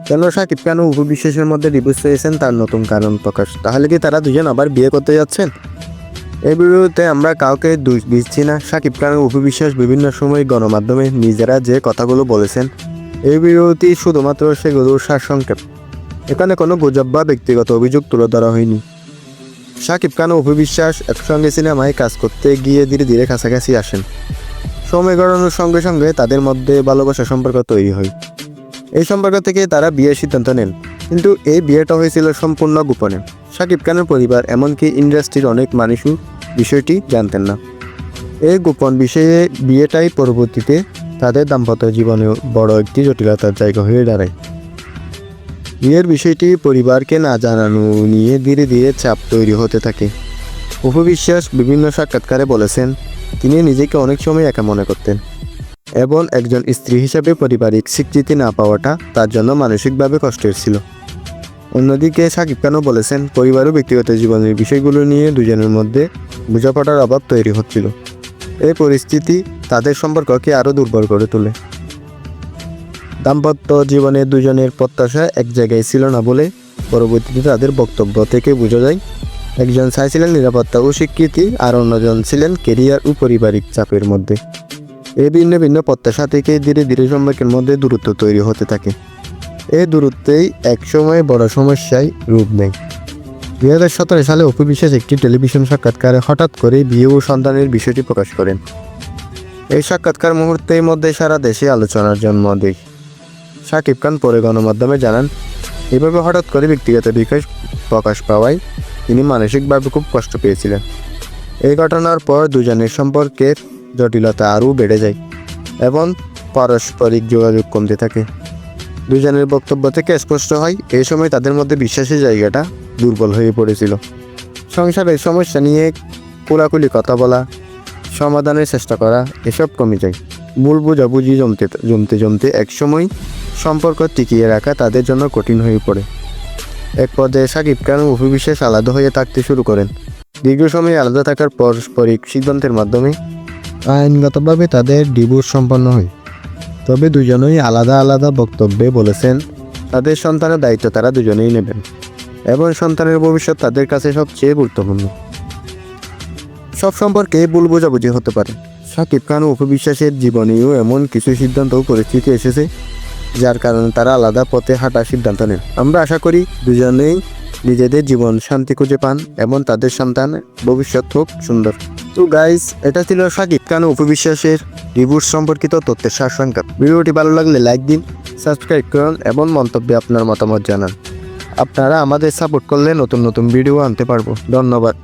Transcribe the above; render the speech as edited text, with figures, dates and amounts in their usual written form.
কেন শাকিব খান ও অপু বিশ্বাসের মধ্যে ডিভোর্স হয়েছেন তার নতুন কারণ প্রকাশ। তাহলে কি তারা দুজন আবার বিয়ে করতে যাচ্ছেন? এই ভিডিওতে আমরা কাউকে দোষ দিচ্ছি না। শাকিব খান ও অপু বিশ্বাস বিভিন্ন সময় গণমাধ্যমে নিজেরা যে কথাগুলো বলেছেন, এই ভিডিওটি শুধুমাত্র সেগুলোর সারসংক্ষেপ। এখানে কোনো গুজব বা ব্যক্তিগত অভিযোগ তুলে ধরা হয়নি। শাকিব খান ও অপু বিশ্বাস একসঙ্গে সিনেমায় কাজ করতে গিয়ে ধীরে ধীরে কাছাকাছি আসেন। সময় গড়ানোর সঙ্গে সঙ্গে তাদের মধ্যে ভালোবাসার সম্পর্ক তৈরি হয়। এই সম্পর্ক থেকে তারা বিয়ের সিদ্ধান্ত নেন, কিন্তু এই বিয়েটা হয়েছিল সম্পূর্ণ গোপনে। শাকিব খানের পরিবার এমনকি ইন্ডাস্ট্রির অনেক মানুষও বিষয়টি জানতেন না। এই গোপন বিষয়ে বিয়েটাই পরবর্তীতে তাদের দাম্পত্য জীবনে বড় একটি জটিলতার জায়গা হয়ে দাঁড়ায়। বিয়ের বিষয়টি পরিবারকে না জানানো নিয়ে ধীরে ধীরে চাপ তৈরি হতে থাকে। অপু বিশ্বাস বিভিন্ন সাক্ষাৎকারে বলেছেন, তিনি নিজেকে অনেক সময় একা মনে করতেন এবং একজন স্ত্রী হিসেবে পারিবারিক স্বীকৃতি না পাওয়াটা তার জন্য মানসিকভাবে কষ্টের ছিল। অন্যদিকে শাকিব খানও বলেছেন, পরিবার ও ব্যক্তিগত জীবনের বিষয়গুলো নিয়ে দুজনের মধ্যে বোঝাপড়ার অভাব তৈরি হচ্ছিল। এই পরিস্থিতি তাদের সম্পর্ককে আরও দুর্বল করে তোলে। দাম্পত্য জীবনে দুজনের প্রত্যাশা এক জায়গায় ছিল না বলে পরবর্তীতে তাদের বক্তব্য থেকে বোঝা যায়। একজন চাইছিলেন নিরাপত্তা ও স্বীকৃতি, আর অন্যজন ছিলেন কেরিয়ার ও পারিবারিক চাপের মধ্যে। এই ভিন্ন ভিন্ন প্রত্যাশা থেকে ধীরে ধীরে সম্পর্কের মধ্যে দূরত্ব তৈরি হতে থাকে। এই দূরত্বেই একসময় বড় সমস্যায় রূপ নেয়। 2017 সালে অপু বিশ্বাস একটি টেলিভিশন সাক্ষাৎকারে হঠাৎ করে বিয়ে ও সন্তানের বিষয়টি প্রকাশ করেন। এই সাক্ষাৎকার মুহূর্তের মধ্যে সারা দেশে আলোচনার জন্ম দেয়। শাকিব খান পরে গণমাধ্যমে জানান, এভাবে হঠাৎ করে ব্যক্তিগত বিষয় প্রকাশ পাওয়ায় তিনি মানসিকভাবে খুব কষ্ট পেয়েছিলেন। এই ঘটনার পর দুজনের সম্পর্কের জটিলতা আরও বেড়ে যায় এবং পারস্পরিক যোগাযোগ কমতে থাকে। দুজনের বক্তব্য থেকে স্পষ্ট হয়, এই সময় তাদের মধ্যে বিশ্বাসের জায়গাটা দুর্বল হয়ে পড়েছিল। সংসারের সমস্যা নিয়ে খোলাখুলি কথা বলা, সমাধানের চেষ্টা করা এসব কমে যায়। মূল বোঝাবুঝি জমতে একসময় সম্পর্ক টিকিয়ে রাখা তাদের জন্য কঠিন হয়ে পড়ে। এক পর্যায়ে শাকিব খান ও অপু বিশ্বাস আলাদা হয়ে থাকতে শুরু করেন। দীর্ঘ সময় আলাদা থাকার পারস্পরিক সিদ্ধান্তের মাধ্যমে আইনগতভাবে তাদের ডিভোর্স সম্পন্ন হয়। তবে দুজনেই আলাদা আলাদা বক্তব্যে বলেছেন, তাদের সন্তানের দায়িত্ব তারা দুজনেই নেবেন এবং সন্তানের ভবিষ্যৎ তাদের কাছে সবচেয়ে গুরুত্বপূর্ণ। সব সম্পর্কে ভুল বোঝাবুঝি হতে পারে। শাকিব খান ও অপু বিশ্বাসের জীবনেও এমন কিছু সিদ্ধান্ত ও পরিস্থিতি এসেছে যার কারণে তারা আলাদা পথে হাঁটার সিদ্ধান্ত নেন। আমরা আশা করি দুজনেই নিজেদের জীবন শান্তি খুঁজে পান এবং তাদের সন্তানের ভবিষ্যৎ হোক সুন্দর। তো গাইস, এটা ছিল শাকিব খান ও অপু বিশ্বাসের ডিভোর্স সম্পর্কিত তথ্যের সারসংক্ষেপ। ভিডিওটি ভালো লাগলে লাইক দিন, সাবস্ক্রাইব করুন এবং মন্তব্যে আপনার মতামত জানান। আপনারা আমাদের সাপোর্ট করলে নতুন নতুন ভিডিও আনতে পারবো। ধন্যবাদ।